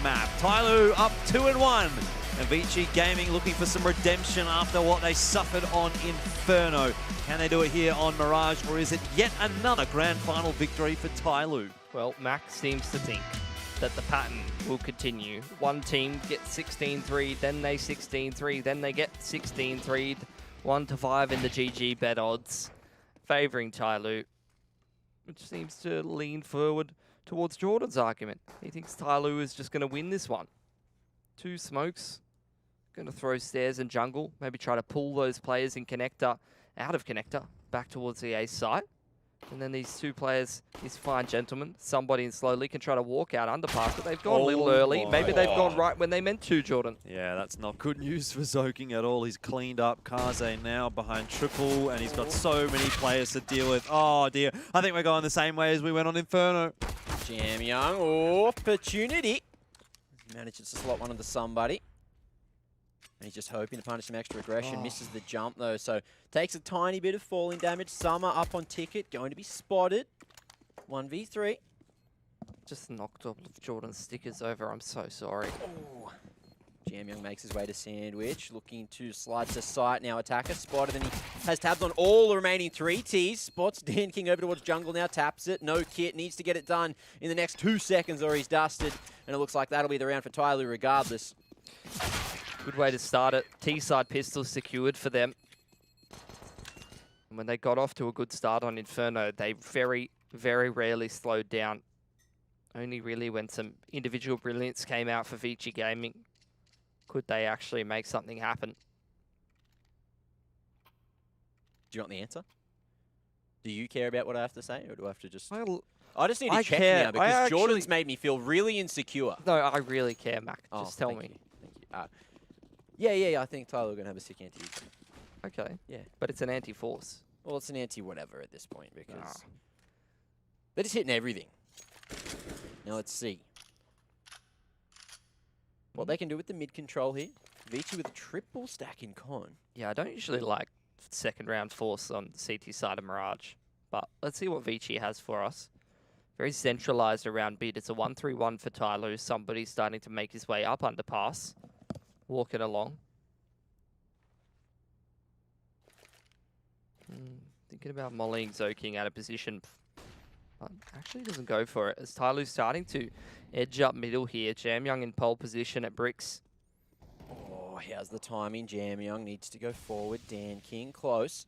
map. TYLOO up 2-1. And ViCi Gaming looking for some redemption after what they suffered on Inferno. Can they do it here on Mirage, or is it yet another grand final victory for TYLOO? Well, Mac seems to think that the pattern will continue. One team gets 16-3, then they 16-3, then they get 16-3, 1-5 in the GG bet odds, favouring TYLOO, which seems to lean forward towards Jordan's argument. He thinks TYLOO is just going to win this one. 2 smokes, going to throw stairs and jungle, maybe try to pull those players in connector out of connector back towards the A site. And then these 2 players, these fine gentlemen, somebody in slowly can try to walk out underpass, but they've gone a little early. Maybe they've gone right when they meant to, Jordan. Yeah, that's not good news for Zoking at all. He's cleaned up Kaze now behind triple, and he's got so many players to deal with. Oh dear, I think we're going the same way as we went on Inferno. Jamyoung, opportunity. Manages to slot one onto somebody. And he's just hoping to punish some extra aggression. Misses the jump though, so takes a tiny bit of falling damage. Summer up on ticket, going to be spotted. 1v3. Just knocked all of Jordan's stickers over, I'm so sorry. Oh. Jamyoung makes his way to Sandwich, looking to slide to site now. Attacker spotted, and he has tabs on all the remaining 3 Ts. Spots Dan King over towards jungle now, taps it. No kit, needs to get it done in the next 2 seconds or he's dusted. And it looks like that'll be the round for TYLOO regardless. Good way to start it. T-side pistol secured for them. And when they got off to a good start on Inferno, they very, very rarely slowed down. Only really when some individual brilliance came out for ViCi Gaming could they actually make something happen. Do you want the answer? Do you care about what I have to say, or do I have to just... I just need to check now, because Jordan's made me feel really insecure. No, I really care, Mac. Oh, just tell me. Thank you. Yeah, I think TYLOO are going to have a sick anti. Okay. Yeah. But it's an anti-force. Well, it's an anti-whatever at this point, because they're just hitting everything. Now let's see what they can do with the mid control here. ViCi with a triple stack in con. Yeah, I don't usually like second round force on the CT side of Mirage, but let's see what ViCi has for us. Very centralized around mid. It's a 1-3-1 for TYLOO. Somebody's starting to make his way up underpass. Walking along. Thinking about mollying Zoking out of position. But actually doesn't go for it, as TYLOO's starting to edge up middle here. Jamyoung in pole position at bricks. Oh, how's the timing? Jamyoung needs to go forward. Dan King close.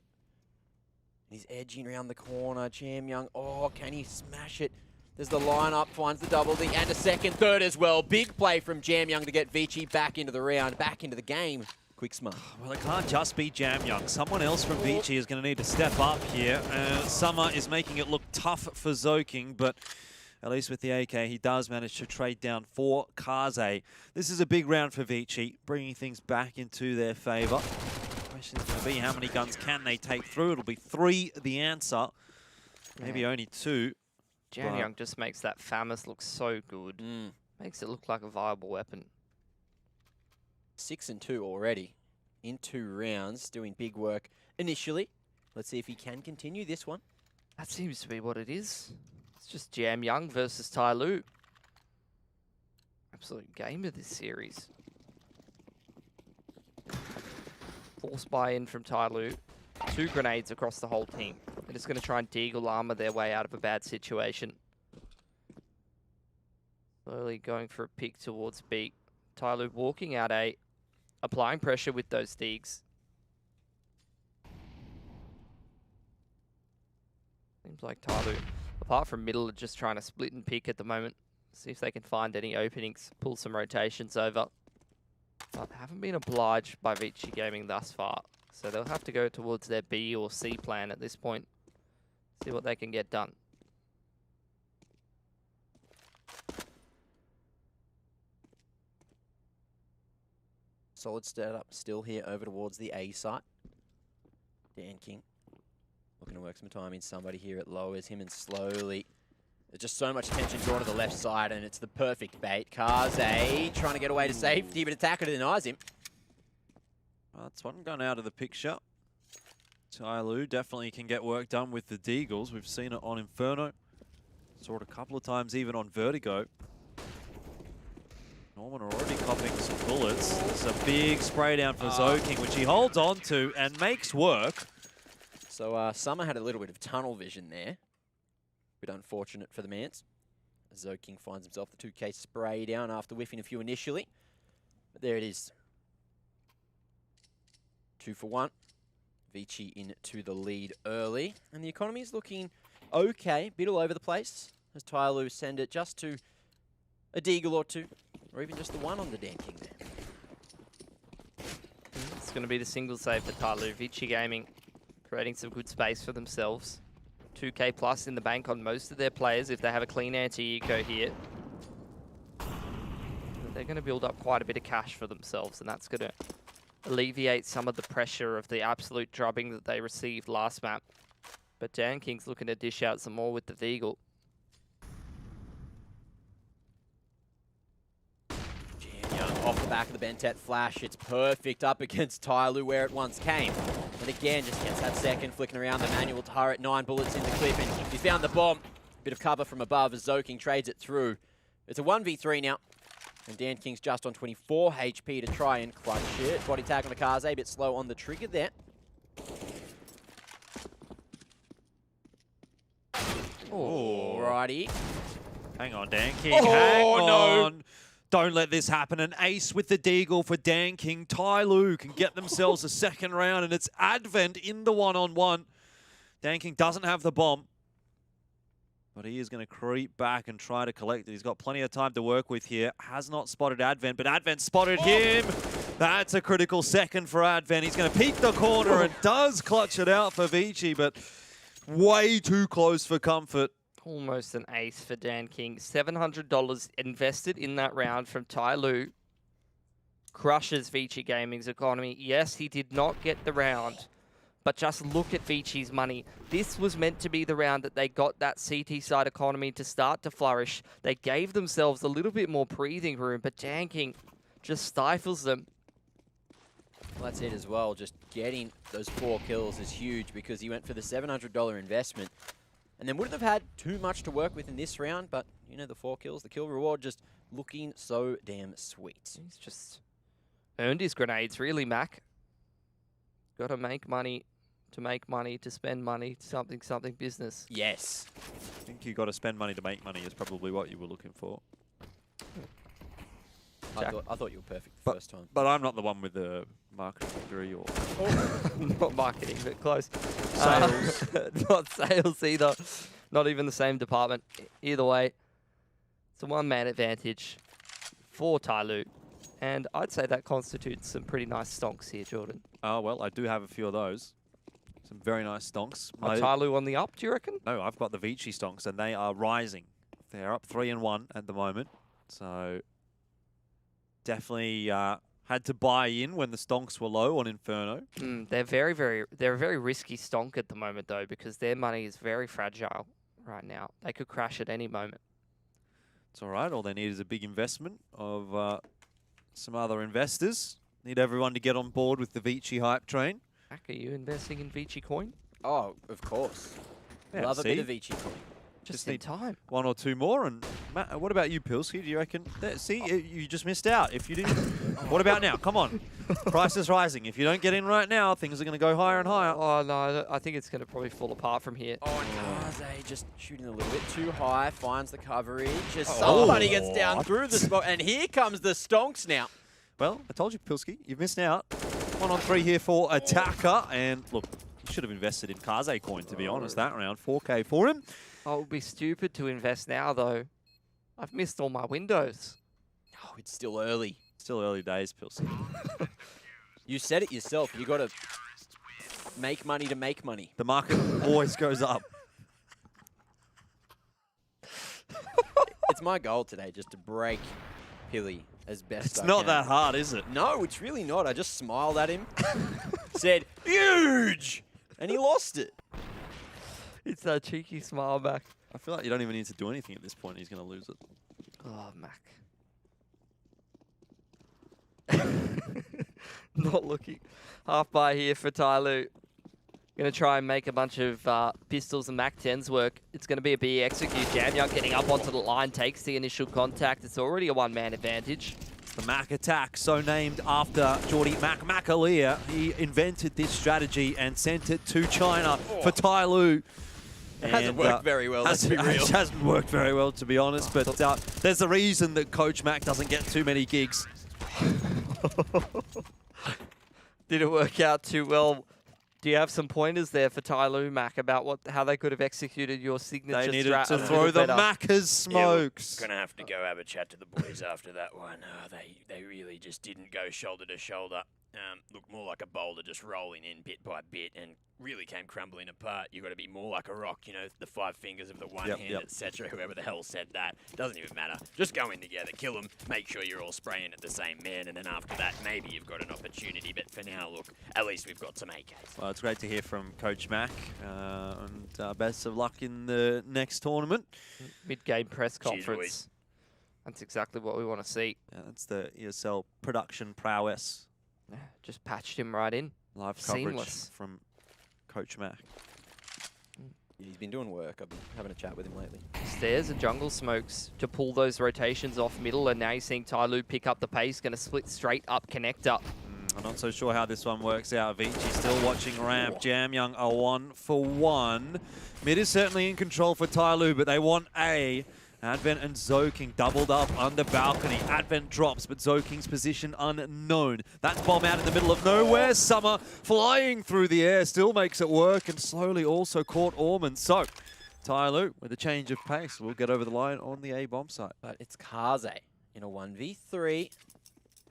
He's edging around the corner. Jamyoung, oh, can he smash it? There's the lineup, finds the double D and a second, third as well. Big play from Jamyoung to get ViCi back into the round, back into the game. Quick smart. Well, it can't just be Jamyoung. Someone else from ViCi is going to need to step up here. Summer is making it look tough for Zoking, but at least with the AK, he does manage to trade down for Kaze. This is a big round for ViCi, bringing things back into their favor. The question is going to be, how many guns can they take through? It'll be 3, the answer. Maybe only 2. Jamyoung just makes that FAMAS look so good. Makes it look like a viable weapon. 6 and 2 already in 2 rounds, doing big work initially. Let's see if he can continue this one. That seems to be what it is. It's just Jamyoung versus TYLOO. Absolute game of this series. Force buy-in from TYLOO. 2 grenades across the whole team. They're just going to try and deagle armor their way out of a bad situation. Slowly going for a pick towards B. TYLOO walking out A. Applying pressure with those Deegs. Seems like TYLOO, apart from middle, are just trying to split and pick at the moment. See if they can find any openings, pull some rotations over. But haven't been obliged by ViCi Gaming thus far. So they'll have to go towards their B or C plan at this point. See what they can get done. Solid setup still here over towards the A site. Dan King looking to work some time in. Somebody here at low is him, and slowly there's just so much attention drawn to the left side, and it's the perfect bait. Kaze trying to get away to safety, but attacker denies him. That's one gone out of the picture. TYLOO definitely can get work done with the Deagles. We've seen it on Inferno. Saw it a couple of times even on Vertigo. Norman already copying some bullets. It's a big spray down for Zoking, which he holds on to and makes work. So Summer had a little bit of tunnel vision there. Bit unfortunate for the Mans. Zoking finds himself the 2K spray down after whiffing a few initially. But there it is. 2 for 1. ViCi into the lead early. And the economy is looking okay. Bit all over the place. As TYLOO send it just to a deagle or two. Or even just the one on the Dan King there. It's going to be the single save for TYLOO. ViCi Gaming creating some good space for themselves. 2K plus in the bank on most of their players if they have a clean anti-eco here. They're going to build up quite a bit of cash for themselves, and that's going to alleviate some of the pressure of the absolute drubbing that they received last map. But Dan King's looking to dish out some more with the Deagle. Off the back of the Bentet flash, it's perfect up against TYLOO where it once came. And again, just gets that second, flicking around the manual turret, 9 bullets in the clip, and he found the bomb. Bit of cover from above as Zoking trades it through. It's a 1v3 now, and Dan King's just on 24 HP to try and clutch it. Body tag on the Kaze, a bit slow on the trigger there. Alrighty. Hang on, Dan King. Oh, Hang no. on. Don't let this happen. An ace with the Deagle for Dan King. TYLOO can get themselves a second round, and it's Advent in the one-on-one. Dan King doesn't have the bomb, but he is going to creep back and try to collect it. He's got plenty of time to work with here. Has not spotted Advent, but Advent spotted him. That's a critical second for Advent. He's going to peek the corner and does clutch it out for ViCi, but way too close for comfort. Almost an ace for Dan King. $700 invested in that round from TYLOO. Crushes ViCi Gaming's economy. Yes, he did not get the round, but just look at ViCi's money. This was meant to be the round that they got that CT side economy to start to flourish. They gave themselves a little bit more breathing room, but Dan King just stifles them. Well, that's it as well. Just getting those 4 kills is huge because he went for the $700 investment. And then wouldn't have had too much to work with in this round, but, you know, the 4 kills, the kill reward just looking so damn sweet. He's just earned his grenades, really, Mac. Got to make money, to spend money, something business. Yes. I think you got to spend money to make money is probably what you were looking for. I thought you were perfect the first time. But I'm not the one with the marketing degree or... Not marketing, but close. Sales. Not sales either. Not even the same department. Either way, it's a one-man advantage for TYLOO. And I'd say that constitutes some pretty nice stonks here, Jordan. Oh, well, I do have a few of those. Some very nice stonks. Are TYLOO on the up, do you reckon? No, I've got the ViCi stonks, and they are rising. They're up 3-1 at the moment. So... definitely had to buy in when the stonks were low on Inferno. They're a very risky stonk at the moment though, because their money is very fragile right now. They could crash at any moment. It's all right. All they need is a big investment of some other investors. Need everyone to get on board with the ViCi hype train. Mac, are you investing in ViCi coin? Oh, of course. Yeah, Love a bit of ViCi coin. Just in time. 1 or 2 more. And Matt, what about you, Pilsky? Do you reckon? See, you just missed out. If you didn't, what about now? Come on, price is rising. If you don't get in right now, things are going to go higher and higher. Oh no, I think it's going to probably fall apart from here. Oh, Kaze just shooting a little bit too high, finds the coverage. As somebody gets down through the spot, and here comes the stonks now. Well, I told you, Pilsky, you've missed out. 1 on 3 here for Attacker, and look, you should have invested in Kaze coin to be honest. That round, 4K for him. I would be stupid to invest now, though. I've missed all my windows. Oh, it's still early. Still early days, Pilsy. You said it yourself. You got to make money to make money. The market always goes up. It's my goal today just to break Pilly as best It's I not can. that hard, is it? No, it's really not. I just smiled at him, said, huge! And he lost it. It's that cheeky smile back. I feel like you don't even need to do anything at this point. He's going to lose it. Oh, Mac. Not looking. Half buy here for TYLOO. Going to try and make a bunch of pistols and Mac 10s work. It's going to be a B execute. Jamyoung getting up onto the line, takes the initial contact. It's already a one-man advantage. The Mac attack, so named after Geordie Macaleer. He invented this strategy and sent it to China for TYLOO. It hasn't worked very well, let's be real. It hasn't worked very well, to be honest, but there's a reason that Coach Mac doesn't get too many gigs. Didn't work out too well. Do you have some pointers there for TYLOO, Mac, about how they could have executed your signature They needed strat to a throw little the better? Macca's smokes. Gonna have to go have a chat to the boys after that one. They really just didn't go shoulder to shoulder. Looked more like a boulder just rolling in bit by bit and really came crumbling apart. You've got to be more like a rock, you know, the 5 fingers of the one hand, etc. Whoever the hell said that. Doesn't even matter. Just go in together, kill them, make sure you're all spraying at the same man, and then after that, maybe you've got an opportunity. But for now, look, at least we've got some AKs. Well, it's great to hear from Coach Mac, and best of luck in the next tournament. Mid-game press Cheers, conference. boys. That's exactly what we want to see. Yeah, that's the ESL production prowess. Just patched him right in. Live coverage Seamless. from Coach Mac. He's been doing work. I've been having a chat with him lately. Stairs and jungle smokes to pull those rotations off middle, and now you're seeing TYLOO pick up the pace, going to split straight up connector. I'm not so sure how this one works out. ViCi still watching ramp. Jamyoung a 1-for-1. Mid is certainly in control for TYLOO, but they want A. Advent and Zoking doubled up under balcony. Advent drops, but Zoking's position unknown. That's bomb out in the middle of nowhere. Summer flying through the air, still makes it work, and slowly also caught Orman. So, TYLOO with a change of pace will get over the line on the A bomb site. But it's Kaze in a 1v3.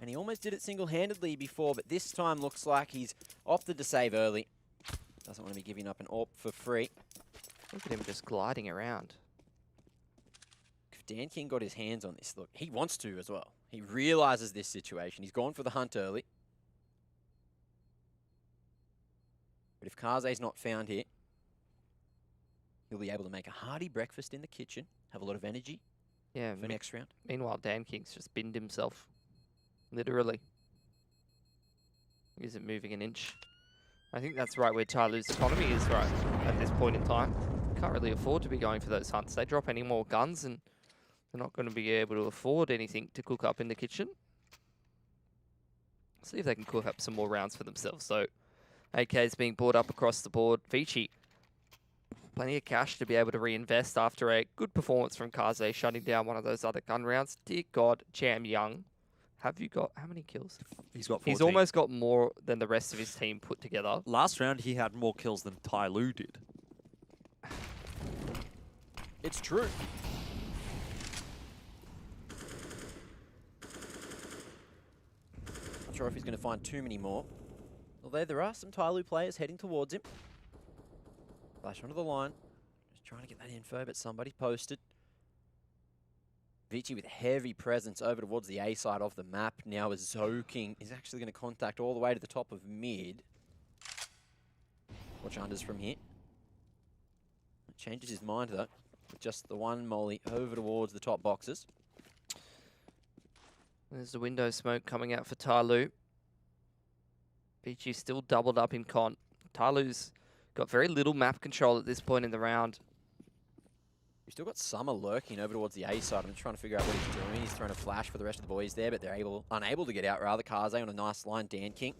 And he almost did it single-handedly before, but this time looks like he's opted to save early. Doesn't want to be giving up an AWP for free. Look at him just gliding around. If Dan King got his hands on this, look, he wants to as well. He realizes this situation. He's gone for the hunt early. But if Kaze's not found here, he'll be able to make a hearty breakfast in the kitchen, have a lot of energy Yeah. for next round. Meanwhile, Dan King's just binned himself. Literally. He isn't moving an inch. I think that's right where TYLOO's economy is right at this point in time. Can't really afford to be going for those hunts. They drop any more guns and they're not going to be able to afford anything to cook up in the kitchen. See if they can cook up some more rounds for themselves. So AK's being brought up across the board. ViCi, plenty of cash to be able to reinvest after a good performance from Kaze, shutting down one of those other gun rounds. Dear God, Jamyoung, have you got how many kills? He's got 14. He's almost got more than the rest of his team put together. Last round, he had more kills than TYLOO did. It's true. Not sure if he's going to find too many more. Although there are some TYLOO players heading towards him. Flash onto the line. Just trying to get that info, but somebody posted. ViCi with heavy presence over towards the A side of the map. Now as Zoking is actually going to contact all the way to the top of mid. Watch unders from here. Changes his mind though. With just the one molly over towards the top boxes. There's the window smoke coming out for TYLOO. ViCi still doubled up in con. TYLOO's got very little map control at this point in the round. We've still got Summer lurking over towards the A side. I'm trying to figure out what he's doing. He's throwing a flash for the rest of the boys there, but they're unable to get out. Rather, Kaze on a nice line. Dan King.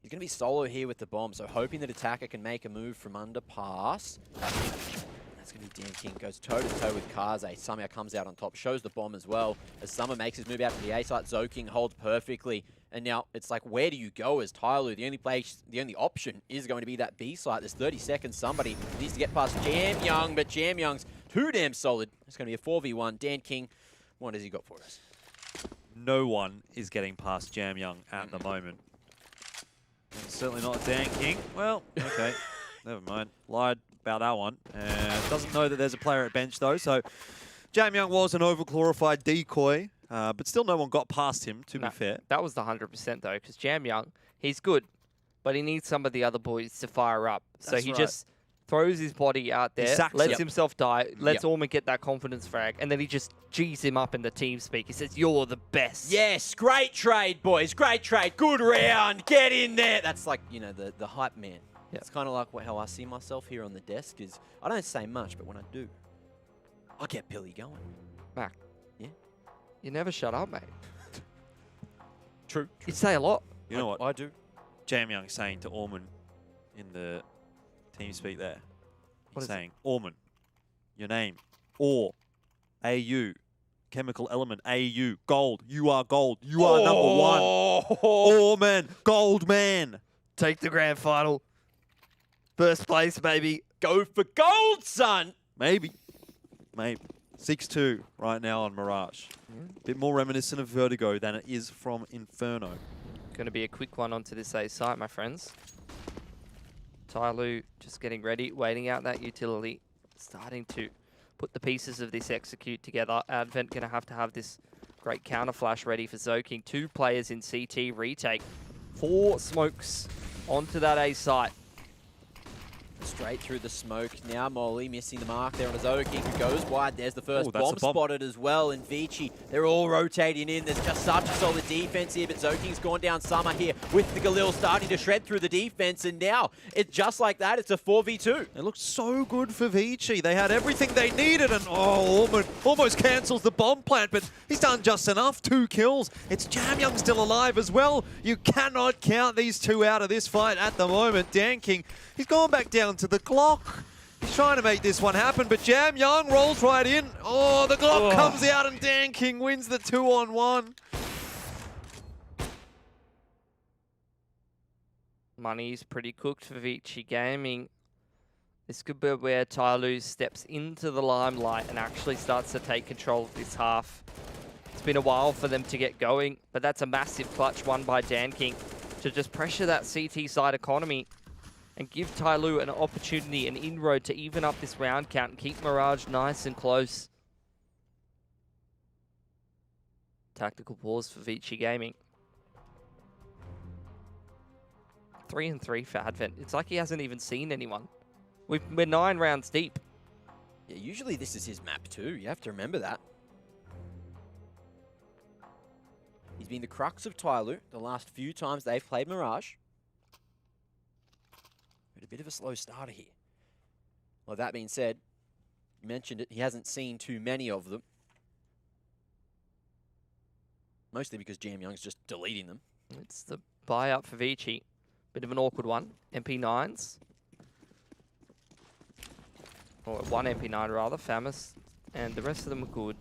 He's going to be solo here with the bomb, so hoping that Attacker can make a move from under pass. That's going to be Dan King. Goes toe-to-toe with Kaze. Somehow comes out on top. Shows the bomb as well. As Summer makes his move out to the A side, Zoking holds perfectly. And now it's like, where do you go as TYLOO? The only option is going to be that B site. There's 30 seconds. Somebody needs to get past Jamyoung, but Jamyoung's too damn solid. It's going to be a 4v1. Dan King, what has he got for us? No one is getting past Jamyoung at the moment. And certainly not Dan King. Well, okay. Never mind. Lied about that one. Doesn't know that there's a player at bench, though. So Jamyoung was an overglorified decoy. But still no one got past him, to be fair. That was the 100% though, because Jamyoung, he's good, but he needs some of the other boys to fire up. So he just throws his body out there, lets himself die, lets Orman get that confidence frag, and then he just G's him up in the team speak. He says, "You're the best." Yes, great trade, boys. Great trade. Good round. Get in there. That's like, you know, the hype man. Yep. It's kind of like how I see myself here on the desk is I don't say much, but when I do, I get Billy going. Mac. Yeah? You never shut up, mate. True. You say a lot. You know what? I do. Jam Young saying to Orman in the team speak there. What He's is it? saying, Orman, your name, Or, AU, chemical element, AU, gold, you are gold, you are number one. Orman, gold man. Take the grand final. First place, baby. Go for gold, son! Maybe. 6-2 right now on Mirage. Bit more reminiscent of Vertigo than it is from Inferno. Going to be a quick one onto this A site, my friends. TYLOO just getting ready, waiting out that utility, starting to put the pieces of this execute together. Advent going to have this great counter flash ready for Zoking. 2 players in CT retake. 4 smokes onto that A site. Straight through the smoke. Now Molly missing the mark there on his Zoking, who goes wide. There's the first Ooh, that's bomb a bomb. spotted as well. And ViCi, they're all rotating in. There's just such a solid defense here, but Zoking's gone down Summer here with the Galil starting to shred through the defense. And now, it's just like that. It's a 4v2. It looked so good for ViCi. They had everything they needed, and Orman almost cancels the bomb plant, but he's done just enough. 2 kills. It's Jam Young still alive as well. You cannot count these 2 out of this fight at the moment. Dan King, he's gone back down to the Glock. He's trying to make this one happen, but Jam Young rolls right in. Oh, the Glock comes out, and Dan King wins the 2-on-1. Money's pretty cooked for ViCi Gaming. This could be where TYLOO steps into the limelight and actually starts to take control of this half. It's been a while for them to get going, but that's a massive clutch won by Dan King to just pressure that CT side economy and give TYLOO an opportunity, an inroad to even up this round count and keep Mirage nice and close. Tactical pause for ViCi Gaming. 3-3 for Advent. It's like he hasn't even seen anyone. We're 9 rounds deep. Yeah, usually this is his map too. You have to remember that. He's been the crux of TYLOO the last few times they've played Mirage. But a bit of a slow starter here. Well, that being said, you mentioned it, he hasn't seen too many of them. Mostly because Jam Young's just deleting them. It's the buy up for ViCi. Bit of an awkward one. MP9s. Or 1 MP9 rather, Famous. And the rest of them are good.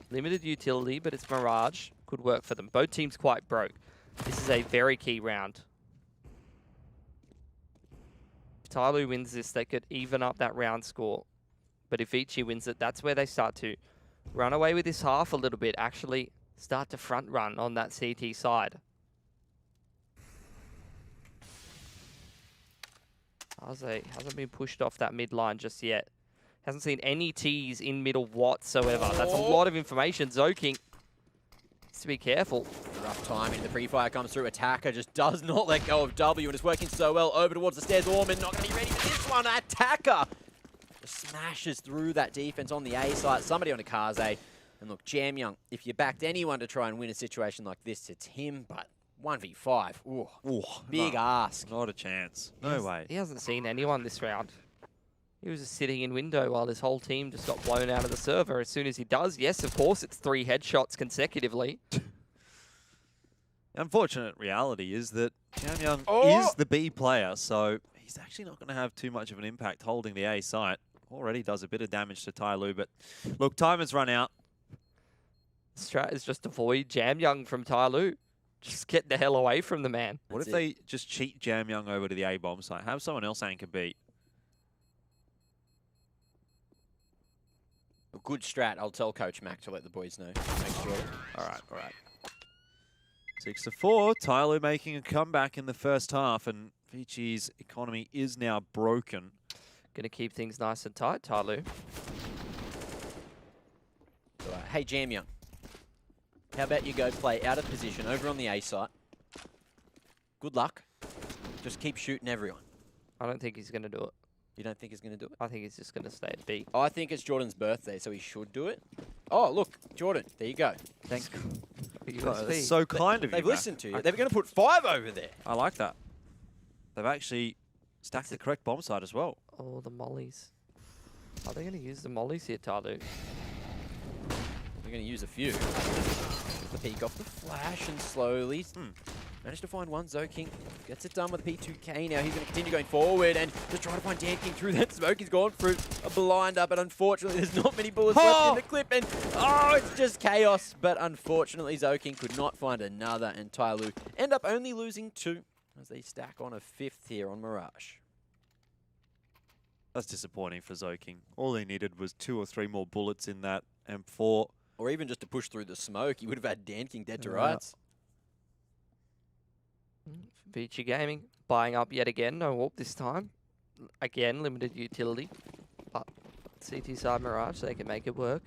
Limited utility, but it's Mirage. Could work for them. Both teams quite broke. This is a very key round. If TYLOO wins this, they could even up that round score. But if ViCi wins it, that's where they start to run away with this half a little bit. Actually start to front run on that CT side. Hasn't been pushed off that mid line just yet. Hasn't seen any T's in middle whatsoever. That's a lot of information. Zoking needs to be careful. Rough timing. The pre-fire comes through. Attacker just does not let go of W, and it's working so well. Over towards the stairs. Orman not going to be ready for this one. Attacker just smashes through that defense on the A side. Somebody on a Kaze. And look, Jam Young, if you backed anyone to try and win a situation like this, it's him, but 1v5. Ooh, big ask. Not a chance. No way. He hasn't seen anyone this round. He was just sitting in window while his whole team just got blown out of the server. As soon as he does, yes, of course, it's 3 headshots consecutively. Unfortunate reality is that Jam Young is the B player, so he's actually not going to have too much of an impact holding the A site. Already does a bit of damage to TYLOO, but look, time has run out. Strat is just avoid Jam Young from TYLOO. Just get the hell away from the man. What if they just cheat Jam Young over to the A bomb site? Have someone else anchor B. A good strat. I'll tell Coach Mac to let the boys know. Thanks, Jordan. All right. 6-4. TYLOO making a comeback in the first half, and ViCi's economy is now broken. Gonna keep things nice and tight, TYLOO. Hey, Jam Young. How about you go play out of position over on the A site? Good luck. Just keep shooting everyone. I don't think he's gonna do it. You don't think he's going to do it? I think he's just gonna stay at B. I think it's Jordan's birthday, so he should do it. Oh, look, Jordan. There you go. Thanks. USB. That's so kind of you. They've Matt. listened to you. They're going to put 5 over there. I like that. They've actually stacked the correct bomb site as well. Oh, the mollies. Are they gonna use the mollies here, TYLOO? We're going to use a few. The peek off the flash and slowly managed to find one. Zoking gets it done with the P2K now. He's going to continue going forward and just trying to find Dan King through that smoke. He's gone through a blinder, but unfortunately there's not many bullets left in the clip. And it's just chaos. But unfortunately Zoking could not find another, and TYLOO end up only losing 2 as they stack on a 5th here on Mirage. That's disappointing for Zoking. All he needed was 2 or 3 more bullets in that M4. Or even just to push through the smoke. He would have had Dan King dead to rights. ViCi Gaming buying up yet again. No warp this time. Again, limited utility. But CT side Mirage, they can make it work.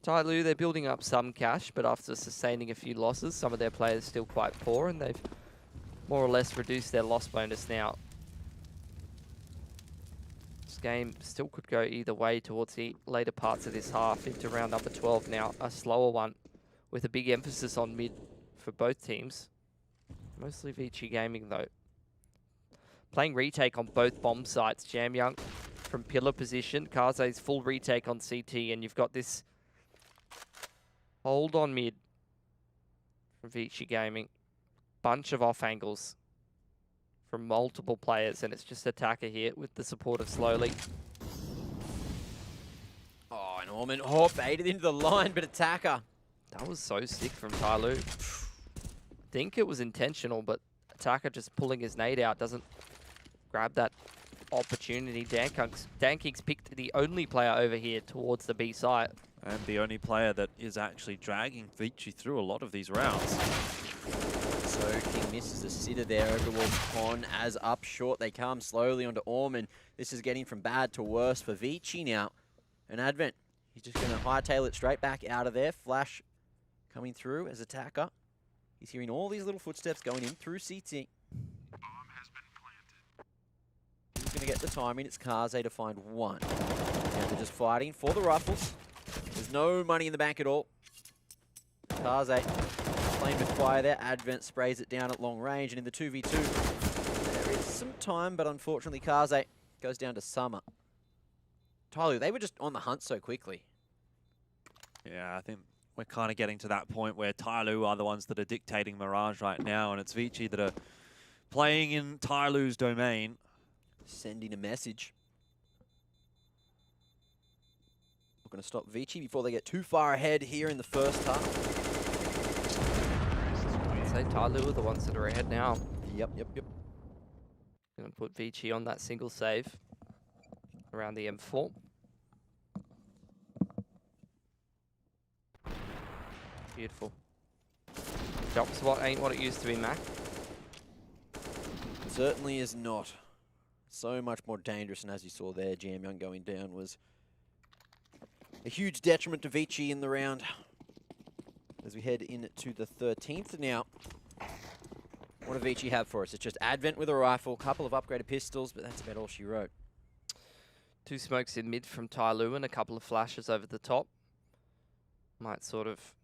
TYLOO, they're building up some cash, but after sustaining a few losses, some of their players still quite poor, and they've more or less reduced their loss bonus now. This game still could go either way towards the later parts of this half into round number 12 now. A slower one with a big emphasis on mid for both teams. Mostly ViCi Gaming though. Playing retake on both bomb sites. Jamyoung from pillar position. Kaze's full retake on CT, and you've got this hold on mid from ViCi Gaming. Bunch of off angles from multiple players, and it's just Attacker here with the support of Slowly. Oh, and Orman baited into the line, but Attacker. That was so sick from TYLOO. Think it was intentional, but Attacker just pulling his nade out doesn't grab that opportunity. Dan King's picked the only player over here towards the B site. And the only player that is actually dragging ViCi through a lot of these rounds. So King misses a sitter there over towards Pon. As up short they come slowly onto Orman. This is getting from bad to worse for ViCi now. And Advent, he's just going to hightail it straight back out of there. Flash coming through as Attacker. He's hearing all these little footsteps going in through CT. Who's going to get the timing? It's Kaze to find one. Now they're just fighting for the rifles. There's no money in the bank at all. Kaze playing with fire there. Advent sprays it down at long range, and in the 2v2 there is some time, but unfortunately Kaze goes down to Summer. TYLOO, they were just on the hunt so quickly. Yeah, I think we're kind of getting to that point where TYLOO are the ones that are dictating Mirage right now, and it's ViCi that are playing in TYLOO's domain. Sending a message. Not going to stop ViCi before they get too far ahead here in the first half. I'd say TYLOO are the ones that are ahead now. Yep. Going to put ViCi on that single save around the M4. Beautiful. Jump spot ain't what it used to be, Mac. It certainly is not. So much more dangerous, and as you saw there, Jamyoung going down was a huge detriment to ViCi in the round. As we head into the 13th now. What do ViCi have for us? It's just Advent with a rifle, couple of upgraded pistols, but that's about all she wrote. 2 smokes in mid from TYLOO and a couple of flashes over the top. Might sort of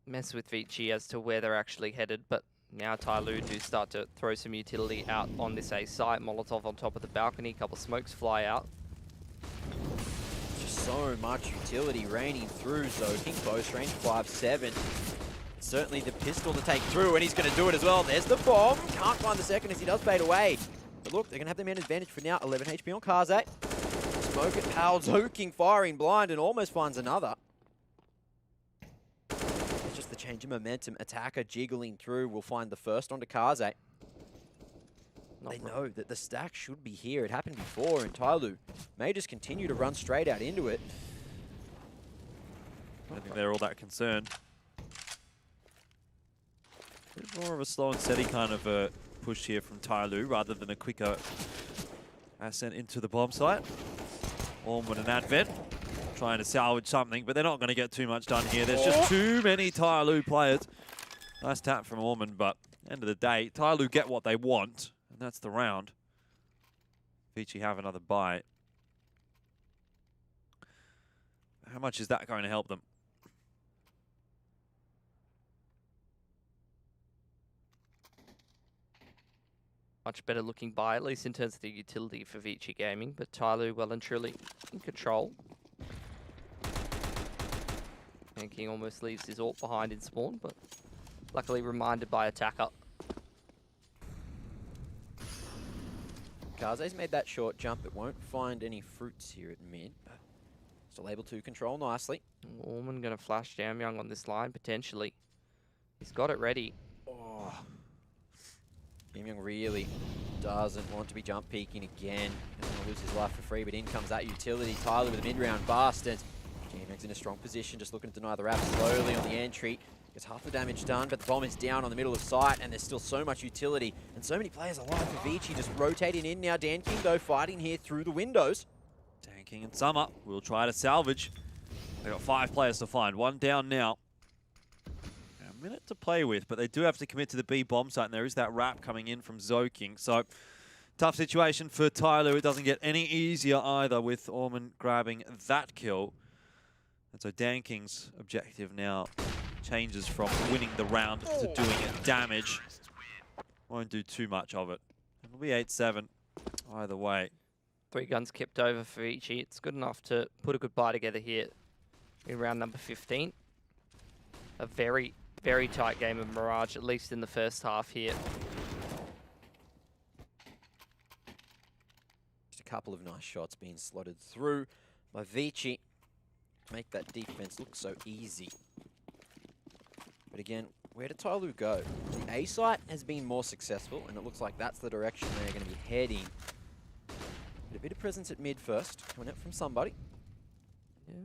mess with ViCi as to where they're actually headed, but now TYLOO do start to throw some utility out on this A site. Molotov on top of the balcony, couple smokes fly out. Just so much utility raining through, so King close range 5-7. Certainly the pistol to take through, and he's going to do it as well. There's the bomb. Can't find the second as he does fade away. But look, they're going to have the man advantage for now. 11 HP on Kaze. Smoke at Pal. Zoking firing blind and almost finds another. It's just the change in momentum. Attacker jiggling through will find the first onto Kaze. They know that the stack should be here. It happened before, and TYLOO may just continue to run straight out into it. I don't think they're all that concerned. A bit more of a slow and steady kind of a push here from TYLOO rather than a quicker ascent into the bomb site. Orman and Advent trying to salvage something, but they're not going to get too much done here. There's just too many TYLOO players. Nice tap from Orman, but end of the day, TYLOO get what they want, and that's the round. ViCi have another bite. How much is that going to help them? Much better looking buy, at least in terms of the utility for ViCi Gaming, but TYLOO well and truly in control. And King almost leaves his ult behind in spawn, but luckily reminded by attacker. Kaze's made that short jump. It won't find any fruits here at mid, but still able to control nicely. Orman going to flash Jamyoung on this line, potentially. He's got it ready. Oh. Jamyoung really doesn't want to be jump peeking again. He's going to lose his life for free, but in comes that utility. TYLOO with a mid-round bust, and Jamyoung's in a strong position, just looking to deny the wrap slowly on the entry. Gets half the damage done, but the bomb is down on the middle of sight, and there's still so much utility. And so many players alive for ViCi, just rotating in now. Dan King, though, fighting here through the windows. Dan King and Summer will try to salvage. They've got 5 players to find. 1 down now. A minute to play with, but they do have to commit to the B bomb site, and there is that wrap coming in from Zoking. So, tough situation for TYLOO. It doesn't get any easier either with Orman grabbing that kill. And so Dan King's objective now changes from winning the round to doing damage. Won't do too much of it. It'll be 8-7 either way. 3 guns kept over for ViCi. It's good enough to put a goodbye together here in round number 15. A very, very tight game of Mirage, at least in the first half here. Just a couple of nice shots being slotted through by ViCi. Make that defense look so easy. But again, where did TYLOO go? The A site has been more successful, and it looks like that's the direction they're going to be heading. But a bit of presence at mid first, coming up from somebody. Yeah,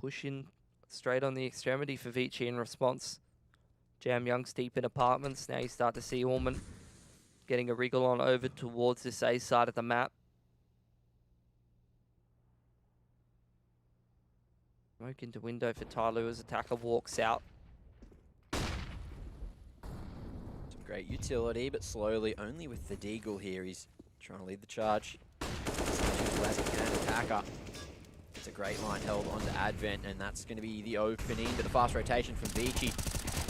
push in straight on the extremity for ViCi in response. Jamyoung's deep in apartments. Now you start to see Orman getting a wriggle on over towards this A side of the map. Smoke into window for TYLOO as attacker walks out. Some great utility, but slowly, only with the Deagle here. He's trying to lead the charge. As he can, attacker. It's a great line held onto Advent, and that's going to be the opening. But the fast rotation from ViCi.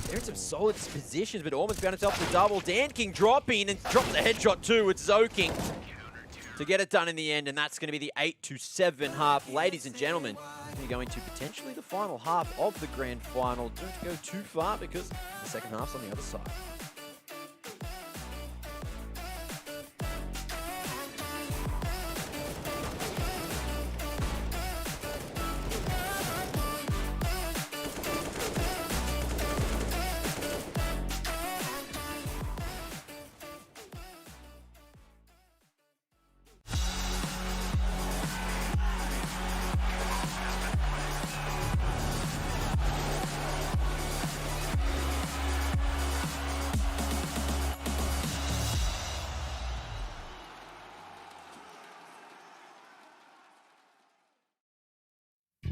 They're in some solid positions, but Orman's found himself the double. Dan King dropping, and drops the headshot too with Zoking to get it done in the end, and that's going to be the 8-7 half. Ladies and gentlemen, we're going to potentially the final half of the grand final. Don't go too far because the second half's on the other side.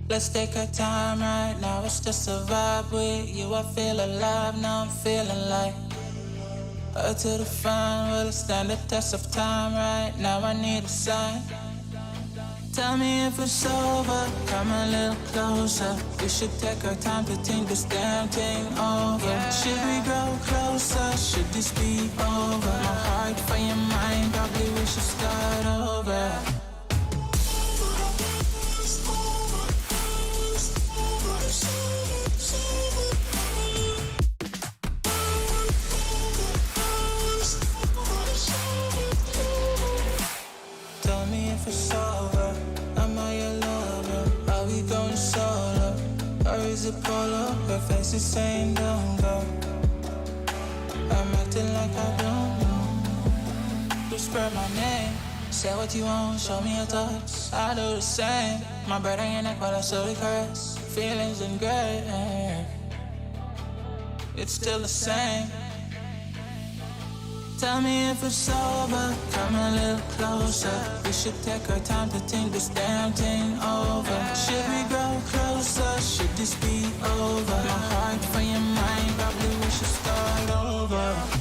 Let's take our time right now, it's just a vibe with you. I feel alive, now I'm feeling like up to the front, will it stand the test of time right now? I need a sign. Tell me if it's over, come a little closer. We should take our time to think this damn thing over. Should we grow closer, should this be over? My heart for your mind, probably we should start over. Tell me if it's over, am I your lover? Are we going solo? Or is it polo? Her face is saying don't go. I'm acting like I don't know. Whisper my name, say what you want, show me your thoughts. I do the same, my breath on your neck while I slowly caress. Feelings in gray, it's still the same. Tell me if it's over, come a little closer. We should take our time to think this damn thing over. Should we grow closer, should this be over? My heart for your mind, probably we should start over.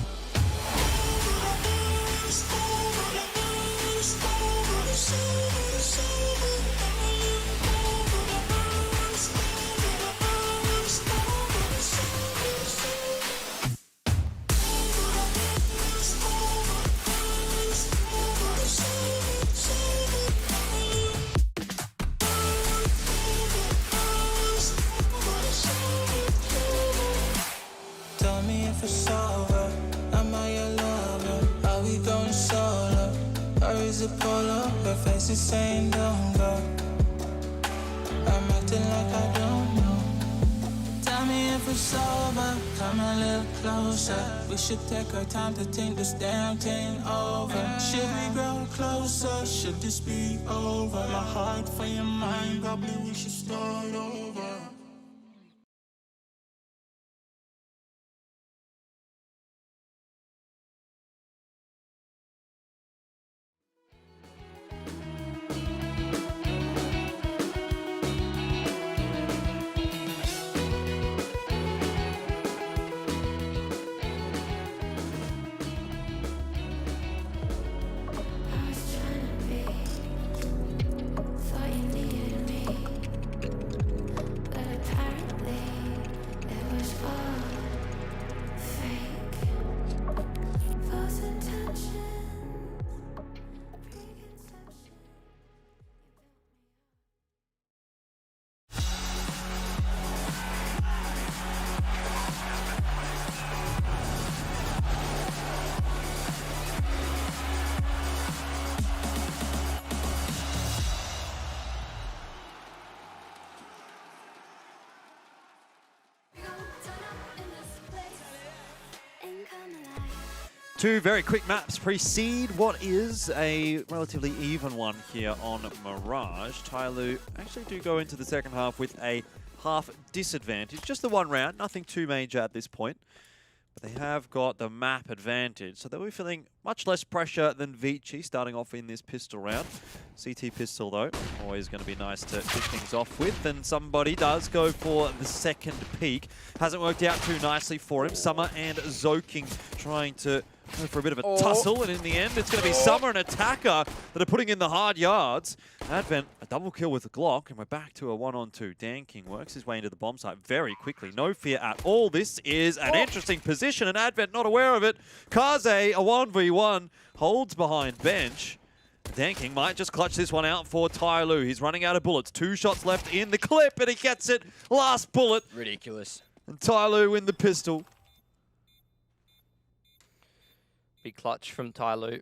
me if it's over. Am I your lover? Are we going solo? Or is it polo? Her face is saying don't go. I'm acting like I don't know. Tell me if it's over. Come a little closer. We should take our time to think this damn thing over. Should we grow closer? Should this be over? My heart for your mind. Probably we should start over. Two very quick maps precede what is a relatively even one here on Mirage. TYLOO actually do go into the second half with a half disadvantage. Just the one round, nothing too major at this point. But they have got the map advantage, so they'll be feeling much less pressure than ViCi starting off in this pistol round. CT pistol though, always going to be nice to kick things off with, and somebody does go for the second peak. Hasn't worked out too nicely for him. Summer and Zoking trying to go for a bit of a tussle, and in the end it's going to be Summer and Attacker that are putting in the hard yards. Advent, a double kill with the Glock, and we're back to a 1-on-2. Dan King works his way into the bomb site very quickly. No fear at all. This is an interesting position, and Advent not aware of it. Kaze, a 1v1, holds behind bench. Dan King might just clutch this one out for TYLOO. He's running out of bullets. 2 shots left in the clip, and he gets it. Last bullet. Ridiculous. And TYLOO in the pistol. Big clutch from TYLOO.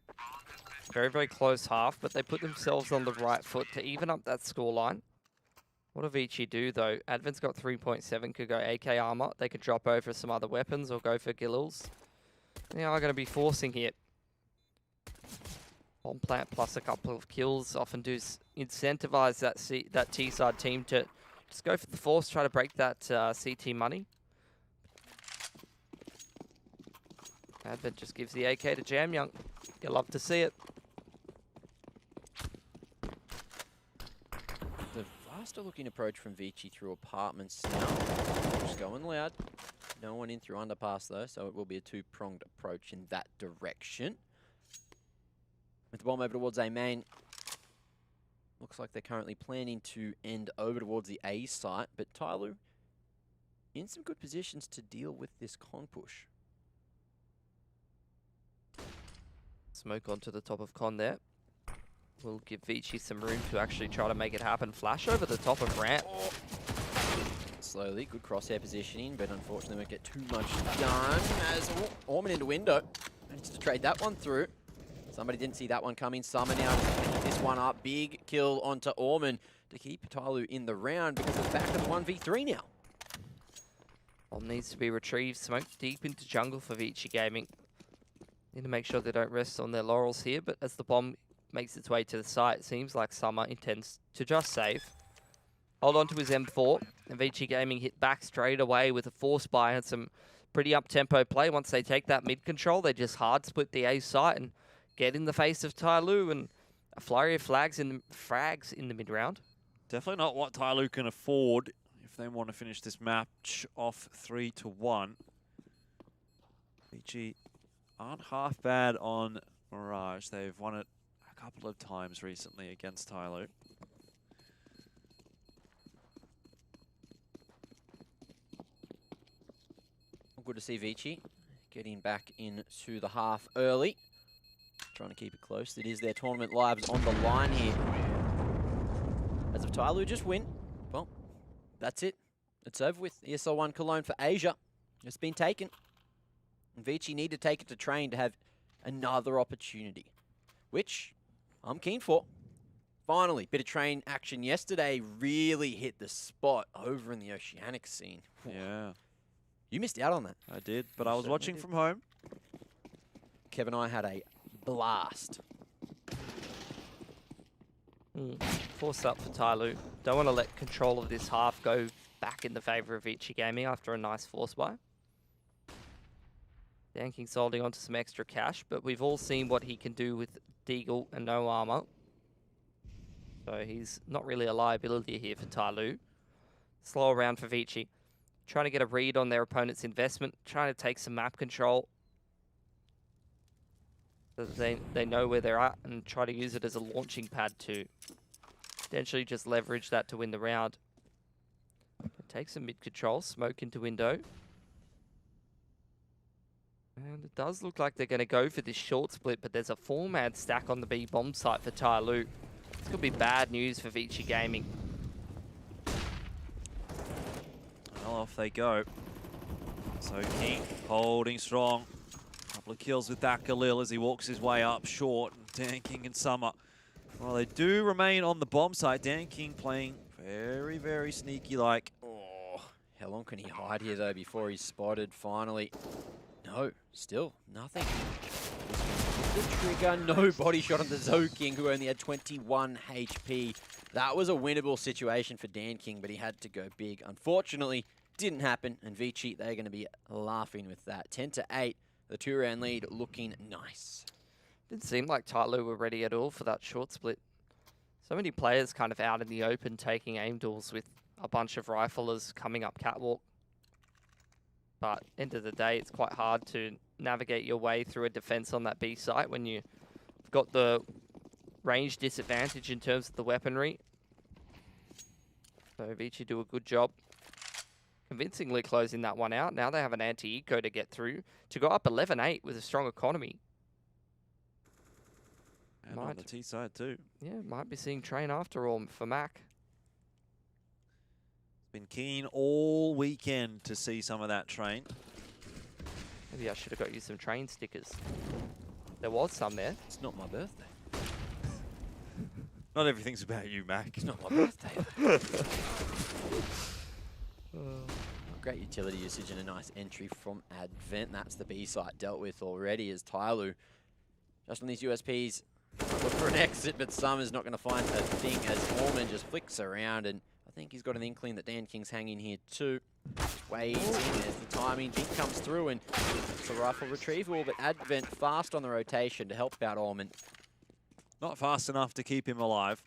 Very, very close half, but they put themselves on the right foot to even up that scoreline. What do ViCi do, though? Advent's got 3.7, could go AK armor. They could drop over some other weapons or go for Gills. They are going to be forcing here. Bomb plant plus a couple of kills often do incentivize that T-side team to just go for the force, try to break that CT money. Advent just gives the AK to Jamyoung. You'll love to see it. The faster looking approach from ViCi through apartments now. Just going loud. No one in through underpass though, so it will be a two-pronged approach in that direction. With the bomb over towards A main. Looks like they're currently planning to end over towards the A site, but TYLOO in some good positions to deal with this con push. Smoke onto the top of Con there. Will give ViCi some room to actually try to make it happen. Flash over the top of ramp. Slowly, good crosshair positioning, but unfortunately won't get too much done. As Orman into window. Managed to trade that one through. Somebody didn't see that one coming. Summer now picking this one up. Big kill onto Orman to keep TYLOO in the round because it's back to the 1v3 now. Bomb needs to be retrieved. Smoke deep into jungle for ViCi Gaming. Need to make sure they don't rest on their laurels here, but as the bomb makes its way to the site, it seems like Summer intends to just save. Hold on to his M4, and ViCi Gaming hit back straight away with a force buy and some pretty up-tempo play. Once they take that mid control, they just hard split the A site and get in the face of TYLOO, and a flurry of frags in the mid-round. Definitely not what TYLOO can afford if they want to finish this match off 3-1. ViCi aren't half bad on Mirage. They've won it a couple of times recently against TYLOO. Good to see ViCi getting back into the half early. Trying to keep it close. It is their tournament lives on the line here. As if TYLOO just win, well, that's it. It's over with. ESL 1 Cologne for Asia. It's been taken. ViCi need to take it to train to have another opportunity, which I'm keen for. Finally, bit of train action yesterday really hit the spot over in the Oceanic scene. Yeah, You missed out on that. I did, but You I was certainly watching did. from home. Kevin and I had a blast. Forced up for TYLOO. Don't want to let control of this half go back in the favour of ViCi Gaming after a nice force buy. Danking's holding on to some extra cash, but we've all seen what he can do with Deagle and no armor. So he's not really a liability here for TYLOO. Slow around for ViCi. Trying to get a read on their opponent's investment, trying to take some map control. So that they know where they're at and try to use it as a launching pad to potentially just leverage that to win the round. Take some mid control, smoke into window. And it does look like they're going to go for this short split, but there's a 4-man stack on the B bomb site for TYLOO. This could be bad news for ViCi Gaming. Well, off they go. So King holding strong. Couple of kills with that Khalil as he walks his way up short. Dan King and Summer. Well, they do remain on the bomb site. Dan King playing very, very sneaky-like. Oh, how long can he hide here, though, before he's spotted finally? No, still nothing. The trigger, no body shot on the Zoking, who only had 21 HP. That was a winnable situation for Dan King, but he had to go big. Unfortunately, didn't happen, and ViCi, they're going to be laughing with that. 10-8, the 2-round lead looking nice. Didn't seem like TYLOO were ready at all for that short split. So many players kind of out in the open taking aim duels with a bunch of riflers coming up catwalk. But end of the day, it's quite hard to navigate your way through a defense on that B site when you've got the range disadvantage in terms of the weaponry. So ViCi do a good job convincingly closing that one out. Now they have an anti-eco to get through to go up 11-8 with a strong economy. And on the T side too. Yeah, might be seeing train after all for Mac. Been keen all weekend to see some of that train. Maybe I should have got you some train stickers. There was some there. It's not my birthday. Not everything's about you, Mac. It's not my birthday. Great utility usage and a nice entry from Advent. That's the B site dealt with already as TYLOO. Just on these USPs, look for an exit, but Summer's not going to find a thing as Orman just flicks around, and I think he's got an inkling that Dan King's hanging here too. Wades in, there's the timing, Jink comes through, and it's a rifle retrieval, but Advent fast on the rotation to help out Orman. Not fast enough to keep him alive.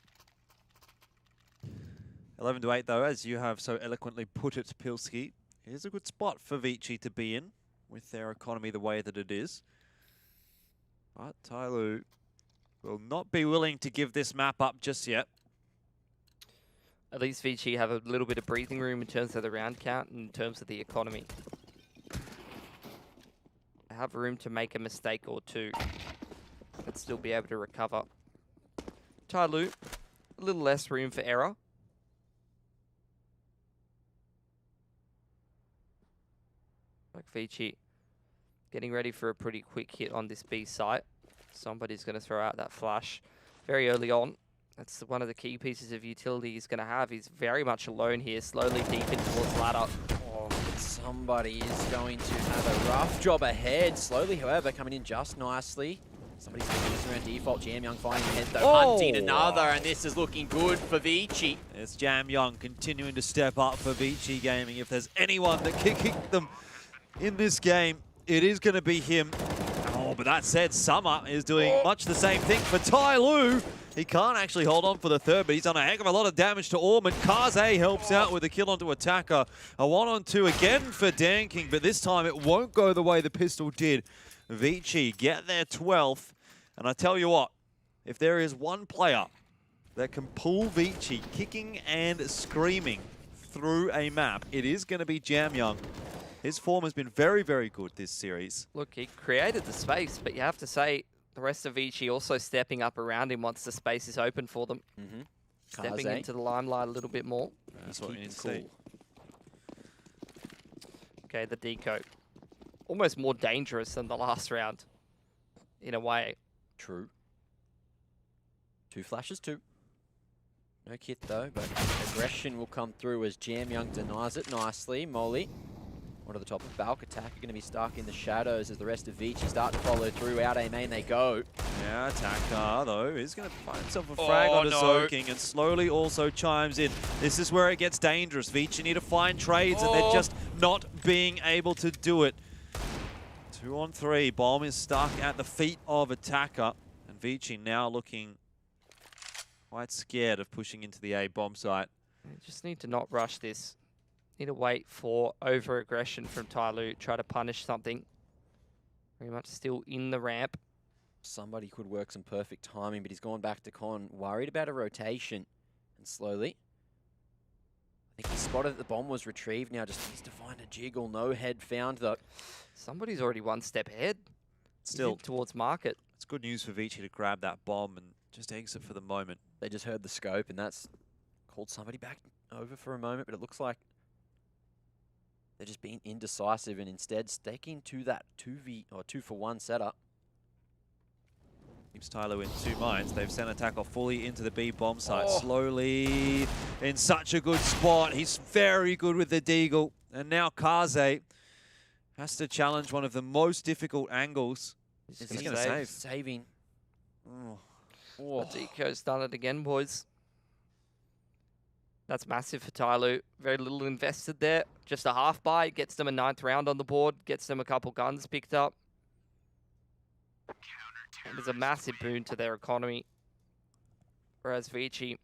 11-8 though, as you have so eloquently put it, Pilski. Here's a good spot for ViCi to be in with their economy the way that it is. But TYLOO will not be willing to give this map up just yet. At least ViCi have a little bit of breathing room in terms of the round count and in terms of the economy. They have room to make a mistake or two, but still be able to recover. TYLOO, a little less room for error. Like ViCi getting ready for a pretty quick hit on this B site. Somebody's going to throw out that flash very early on. That's one of the key pieces of utility he's going to have. He's very much alone here, slowly deep in towards ladder. Oh, somebody is going to have a rough job ahead. Slowly, however, coming in just nicely. Somebody's going to use around default. Jam Young finding ahead though, hunting another, and this is looking good for ViCi. It's Jam Young continuing to step up for ViCi Gaming. If there's anyone that can kick them in this game, it is going to be him. Oh, but that said, Summer is doing much the same thing for TYLOO. He can't actually hold on for the third, but he's done a heck of a lot of damage to Orman. Kaze helps out with a kill onto Attacker. A 1-on-2 again for Dan King, but this time it won't go the way the pistol did. ViCi get their 12th, and I tell you what, if there is one player that can pull ViCi kicking and screaming through a map, it is going to be Jam Young. His form has been very, very good this series. Look, he created the space, but you have to say the rest of ViCi also stepping up around him once the space is open for them. Stepping into the limelight a little bit more. That's what we need to see. Okay, the deco. almost more dangerous than the last round, in a way. True. 2 flashes too. No kit though, but aggression will come through as Jamyoung denies it nicely. Molly, one to the top of Balk. Attack are going to be stuck in the shadows as the rest of ViCi start to follow through. Out A main they go. Yeah, Attacker, though, is going to find himself a frag onto Soaking and slowly also chimes in. This is where it gets dangerous. ViCi need to find trades, and they're just not being able to do it. 2 on 3. Bomb is stuck at the feet of Attacker, and ViCi now looking quite scared of pushing into the A bomb site. You just need to not rush this. Need to wait for over-aggression from TYLOO. Try to punish something. Very much still in the ramp. Somebody could work some perfect timing, but he's gone back to Con, worried about a rotation. And slowly, I think he spotted that the bomb was retrieved. Now just needs to find a jiggle. No head found though. Somebody's already one step ahead. Still towards market. It's good news for ViCi to grab that bomb and just exit for the moment. They just heard the scope, and that's called somebody back over for a moment, but it looks like they're just being indecisive and instead sticking to that 2-for-1 setup. Keeps TYLOO in 2 minds. They've sent Attacker fully into the B bomb site. Slowly in such a good spot. He's very good with the deagle. And now Kaze has to challenge one of the most difficult angles. He's He's gonna going to save. Saving. Deco's done it again, boys. That's massive for TYLOO. Very little invested there. Just a half buy. Gets them a 9th round on the board. Gets them a couple guns picked up. It is a massive boon to their economy. Whereas ViCi,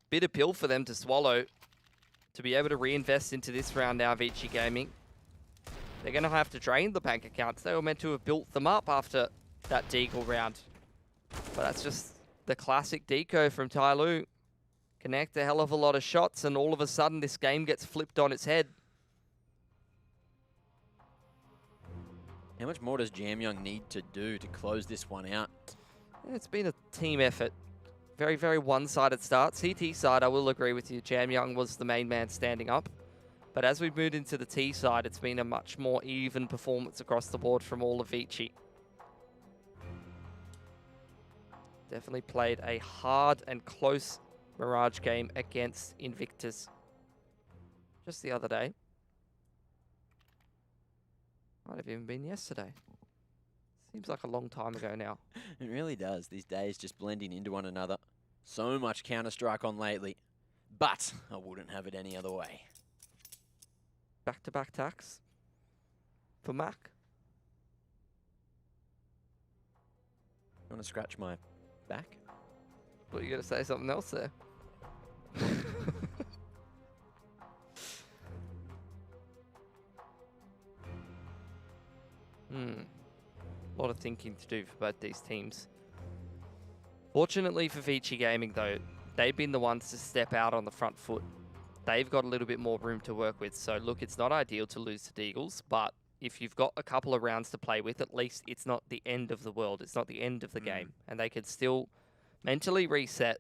bit of pill for them to swallow to be able to reinvest into this round now, ViCi Gaming. They're going to have to drain the bank accounts. They were meant to have built them up after that Deagle round. But that's just the classic deco from TYLOO. Connect a hell of a lot of shots, and all of a sudden this game gets flipped on its head. How much more does Jamyoung need to do to close this one out? It's been a team effort. Very, very one-sided start. CT side, I will agree with you. Jamyoung was the main man standing up. But as we've moved into the T side, it's been a much more even performance across the board from all of ViCi. Definitely played a hard and close Mirage game against Invictus just the other day. Might have even been yesterday. Seems like a long time ago now. It really does. These days just blending into one another. So much Counter-Strike on lately. But I wouldn't have it any other way. Back-to-back tacks for Mac. You want to scratch my back? Well, you got to say something else there. A lot of thinking to do for both these teams. Fortunately for ViCi Gaming, though, they've been the ones to step out on the front foot. They've got a little bit more room to work with. So, look, it's not ideal to lose to Deagles, but if you've got a couple of rounds to play with, at least it's not the end of the world. It's not the end of the game. And they could still mentally reset,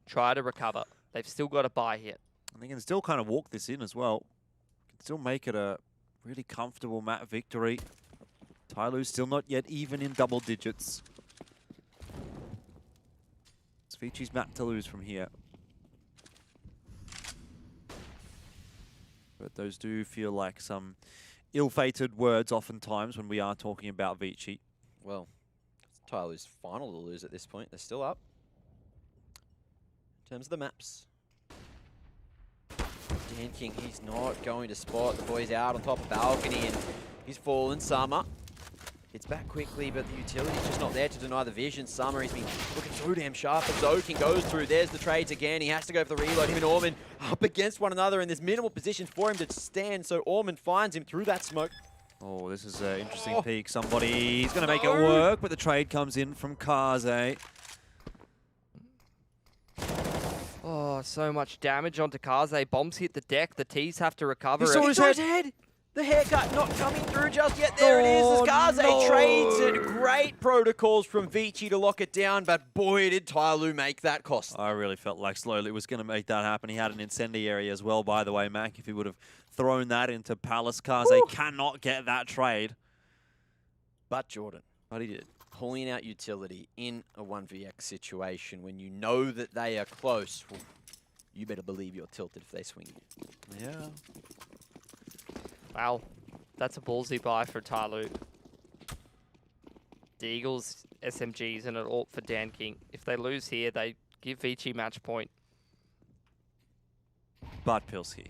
try to recover. They've still got a bye here. And they can still kind of walk this in as well. Can still make it a really comfortable map victory. TYLOO's still not yet even in double digits. It's ViCi's map to lose from here. But those do feel like some ill-fated words oftentimes when we are talking about ViCi. Well, it's TYLOO's final to lose at this point. They're still up. In terms of the maps. Dan King, he's not going to spot. The boy's out on top of balcony and he's fallen. Summer. It's back quickly, but the utility's just not there to deny the vision. Summer, he's been looking so damn sharp. But Zoking goes through. There's the trades again. He has to go for the reload. Him and Orman up against one another, and there's minimal positions for him to stand. So Orman finds him through that smoke. Oh, this is an interesting peek. Somebody's going to make it work, but the trade comes in from Kaze. Oh, so much damage onto Kaze. Bombs hit the deck. The T's have to recover. He saw his head. The haircut not coming through just yet. There it is. Oh, As Kaze no. trades it. Great protocols from ViCi to lock it down, but boy, did TYLOO make that cost. I really felt like Slowly was going to make that happen. He had an incendiary as well, by the way, Mac. If he would have thrown that into Palace, Kaze cannot get that trade. But Jordan, But he did. pulling out utility in a 1vx situation when you know that they are close, well, you better believe you're tilted if they swing you. Yeah. Wow, that's a ballsy buy for TYLOO. The Eagles, SMGs, and an AWP for Dan King. If they lose here, they give ViCi match point. But Pilsky,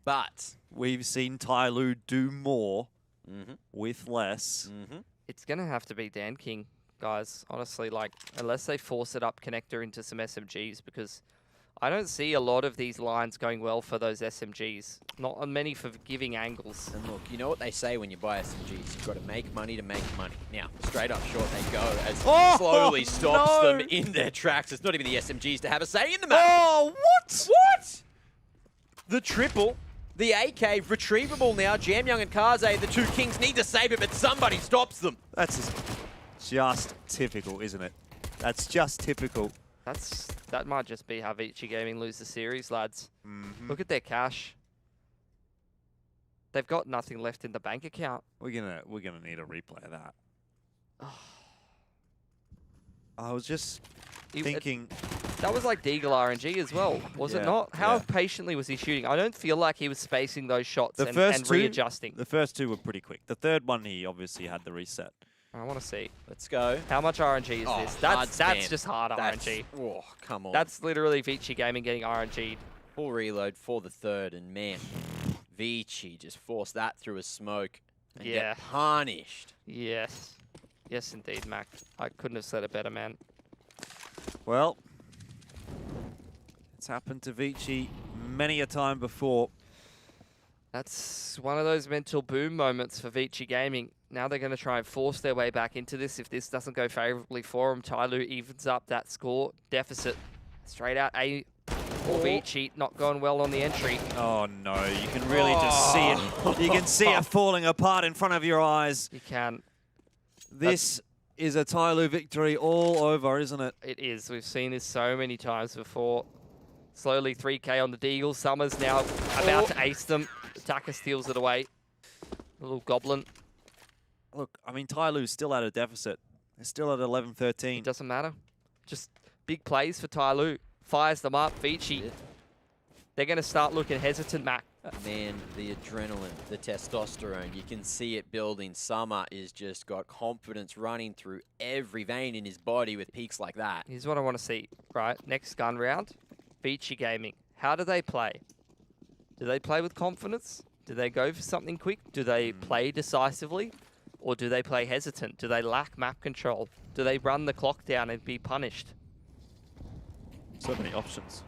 But, we've seen TYLOO do more mm-hmm, with less. mm-hmm. It's going to have to be Dan King, guys. Honestly, like, unless they force it up connector into some SMGs, because I don't see a lot of these lines going well for those SMGs. Not on many for giving angles. And look, you know what they say when you buy SMGs? You've got to make money to make money. Now, straight up short they go as slowly stops no. them in their tracks. It's not even the SMGs to have a say in the match. Oh, what? What? The triple. The AK retrievable now. Jamyoung and Kaze, the two kings, need to save it, but somebody stops them. That's just typical, isn't it? That's just typical. That might just be how ViCi Gaming lose the series, lads. Mm-hmm. Look at their cash. They've got nothing left in the bank account. We're gonna need a replay of that. I was just thinking. That was like Deagle RNG as well, was it not? How patiently was he shooting? I don't feel like he was spacing those shots and readjusting. The first two were pretty quick. The third one, he obviously had the reset. I want to see. Let's go. How much RNG is this? That's just hard RNG. Oh, come on. That's literally ViCi Gaming getting RNG'd. Full reload for the third, and man, ViCi just forced that through a smoke and get punished. Yes. Yes, indeed, Mac. I couldn't have said it better, man. Well, it's happened to ViCi many a time before. That's one of those mental boom moments for ViCi Gaming. Now they're going to try and force their way back into this. If this doesn't go favorably for them, TYLOO evens up that score deficit. Straight out A for ViCi, not going well on the entry. Oh no, you can really just see it. You can see it falling apart in front of your eyes. You can. This is a TYLOO victory all over, isn't it? It is. We've seen this so many times before. Slowly 3K on the Deagle. Summers now about to ace them. Attacker steals it away. A little goblin. Look, I mean, TYLOO's still at a deficit. They're still at 11-13. It doesn't matter. Just big plays for TYLOO. Fires them up. ViCi. They're going to start looking hesitant, Mac. Man, the adrenaline, the testosterone, you can see it building. Summer is just got confidence running through every vein in his body with peaks like that. Here's what I want to see, right? Next gun round, ViCi Gaming. How do they play? Do they play with confidence? Do they go for something quick? Do they play decisively? Or do they play hesitant? Do they lack map control? Do they run the clock down and be punished? So many options.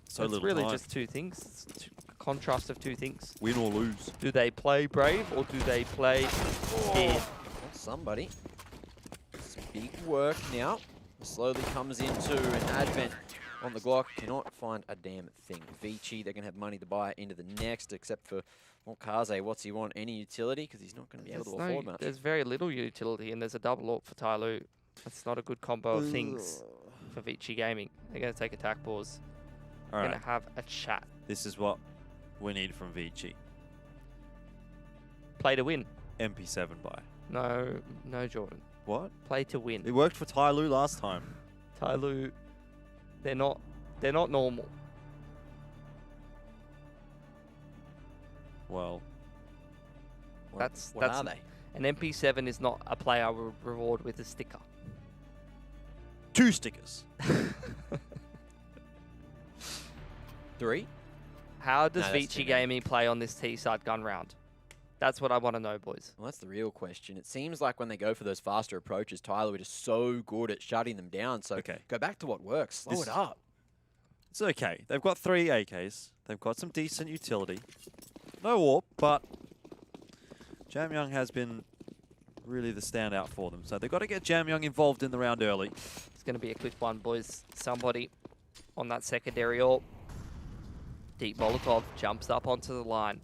So It's little really time. just two things. It's a contrast of two things. Win or lose. Do they play brave or do they play scared? Well, somebody. Some big work now. Slowly comes into an advent on the Glock. Cannot find a damn thing. ViCi, they're going to have money to buy into the next, except for, well, Kaze, what's he want? Any utility? Because he's not going to be able to afford much. There's very little utility and there's a double AWP for TYLOO. That's not a good combo of things for ViCi Gaming. They're going to take attack pause. All Going right, to have a chat. this is what we need from ViCi. Play to win. MP7 buy. No, Jordan. What? Play to win. It worked for TYLOO last time. TYLOO, they're not normal. Well, That's What are they? An MP7 is not a player I will reward with a sticker. 2 stickers. 3? How does No, that's too ViCi many. Gaming play on this T-side gun round? That's what I want to know, boys. Well, that's the real question. It seems like when they go for those faster approaches, TYLOO is so good at shutting them down. So Okay. go back to what works. Slow This- it up. It's okay. They've got 3 AKs. They've got some decent utility. No warp, but Jamyoung has been really the standout for them. So they've got to get Jamyoung involved in the round early. It's going to be a quick one, boys. Somebody on that secondary AWP. Deep Molotov jumps up onto the line.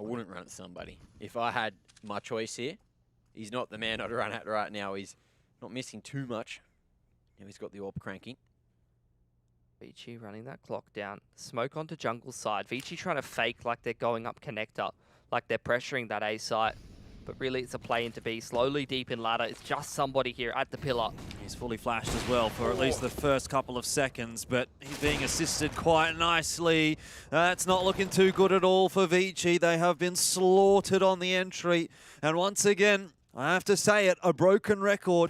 I wouldn't run at somebody. If I had my choice here, he's not the man I'd run at right now. He's not missing too much. Now he's got the AWP cranking. ViCi running that clock down. Smoke onto jungle side. ViCi trying to fake like they're going up connector, like they're pressuring that A site. But really it's a play into B. Slowly deep in ladder. It's just somebody here at the pillar. He's fully flashed as well for at least the first couple of seconds, but he's being assisted quite nicely. It's not looking too good at all for ViCi. They have been slaughtered on the entry. And once again, I have to say it, a broken record.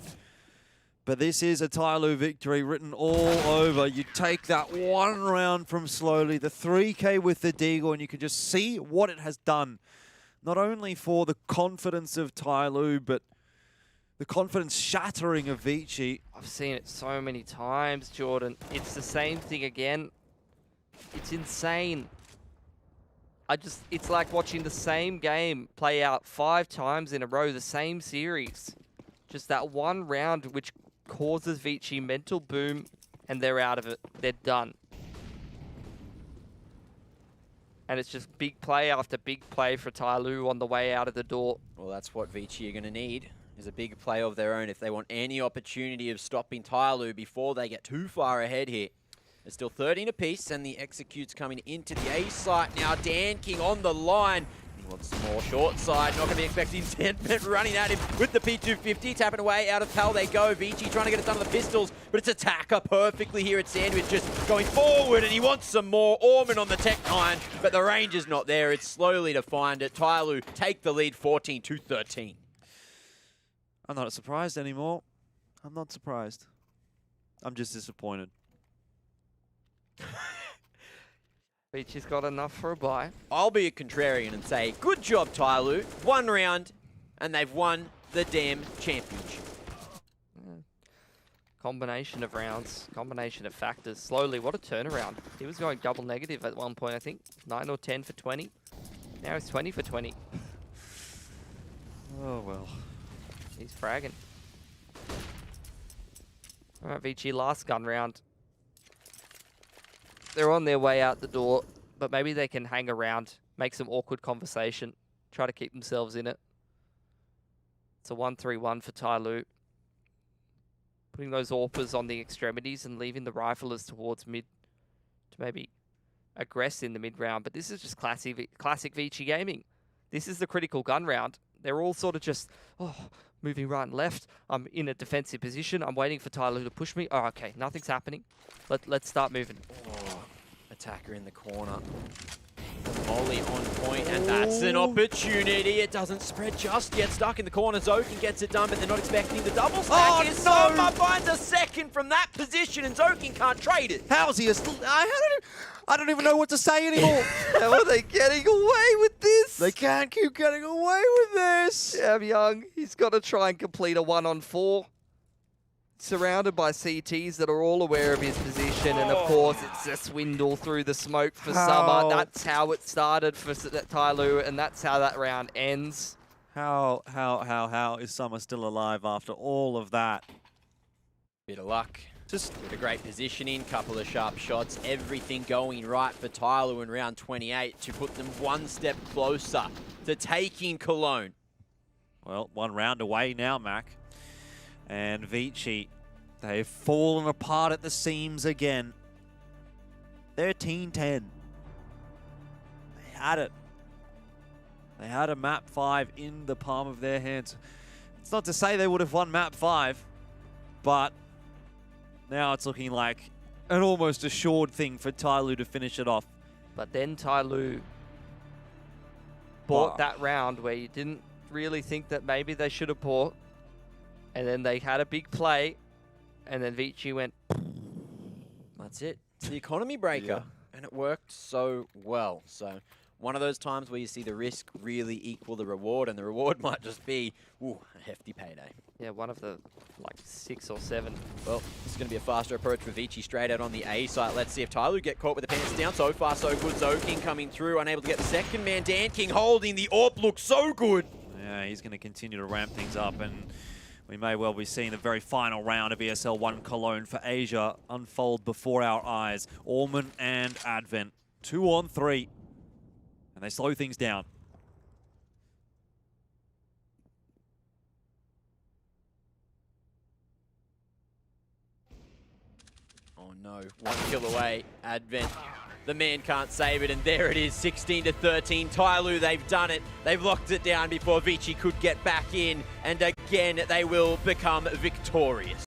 But this is a TYLOO victory written all over. You take that one round from Slowly, the 3K with the Deagle, and you can just see what it has done. Not only for the confidence of TYLOO, but the confidence shattering of ViCi. I've seen it so many times, Jordan. It's the same thing again. It's insane. It's like watching the same game play out 5 times in a row, the same series. Just that one round which causes ViCi mental boom, and they're out of it. They're done. And it's just big play after big play for TYLOO on the way out of the door. Well, that's what ViCi are going to need, is a big play of their own if they want any opportunity of stopping TYLOO before they get too far ahead here. There's still 13 apiece, and the executes coming into the A site now. Dan King on the line. He wants some more short side. Not going to be expecting Sentiment running at him with the P250. Tapping away. Out of Pal they go. ViCi trying to get it done with the pistols, but it's Attacker perfectly here at Sandwich, just going forward, and he wants some more. Orman on the Tech 9, but the range is not there. It's Slowly to find it. TYLOO take the lead 14-13. I'm not surprised anymore. I'm not surprised. I'm just disappointed. ViCi's got enough for a bye. I'll be a contrarian and say, good job, TYLOO. 1 round, and they've won the damn championship. Combination of rounds, combination of factors. Slowly, what a turnaround. He was going double negative at one point, I think. 9 or 10 for 20. Now he's 20 for 20. Oh, well. He's fragging. All right, ViCi, last gun round. They're on their way out the door, but maybe they can hang around, make some awkward conversation, try to keep themselves in it. It's a 1-3-1 for TYLOO. Putting those AWPers on the extremities and leaving the riflers towards mid to maybe aggress in the mid round. But this is just classic ViCi gaming. This is the critical gun round. They're all sort of just, moving right and left. I'm in a defensive position. I'm waiting for TYLOO to push me. Oh, okay, nothing's happening. Let's start moving. Oh, Attacker in the corner. Molly on point, and that's an opportunity. It doesn't spread just yet. Stuck in the corner. Zokin gets it done, but they're not expecting the double stack. Oh, Here. no! Soma finds a second from that position, and Zokin can't trade it. How's he? I don't even know what to say anymore. How are they getting away with this? They can't keep getting away with this. Jam Young, he's got to try and complete a 1-on-4. Surrounded by CTs that are all aware of his position, and of course it's a swindle through the smoke for Summer. That's how it started for TYLOO, and that's how that round ends. How is Summer still alive after all of that? Bit of luck. Just with a great positioning, couple of sharp shots, everything going right for TYLOO in round 28 to put them one step closer to taking Cologne. Well, 1 round away now, Mac. And ViCi, they've fallen apart at the seams again. 13-10. They had it. They had a map 5 in the palm of their hands. It's not to say they would have won map 5, but now it's looking like an almost assured thing for TYLOO to finish it off. But then TYLOO bought that round where you didn't really think that maybe they should have bought. And then they had a big play, and then ViCi went. That's it. It's the economy breaker, and it worked so well. So one of those times where you see the risk really equal the reward, and the reward might just be, a hefty payday. Yeah, one of the, 6 or 7. Well, this is going to be a faster approach for ViCi straight out on the A site. Let's see if TYLOO get caught with the pants down. So far, so good. Zoking coming through, unable to get the second man. Dan King holding the AWP, looks so good. Yeah, he's going to continue to ramp things up, and we may well be seeing the very final round of ESL 1 Cologne for Asia unfold before our eyes. Orman and Advent, 2 on 3. And they slow things down. no. 1 kill away. Advent. The man can't save it, and there it is, 16-13. TYLOO, they've done it. They've locked it down before ViCi could get back in, and again, they will become victorious.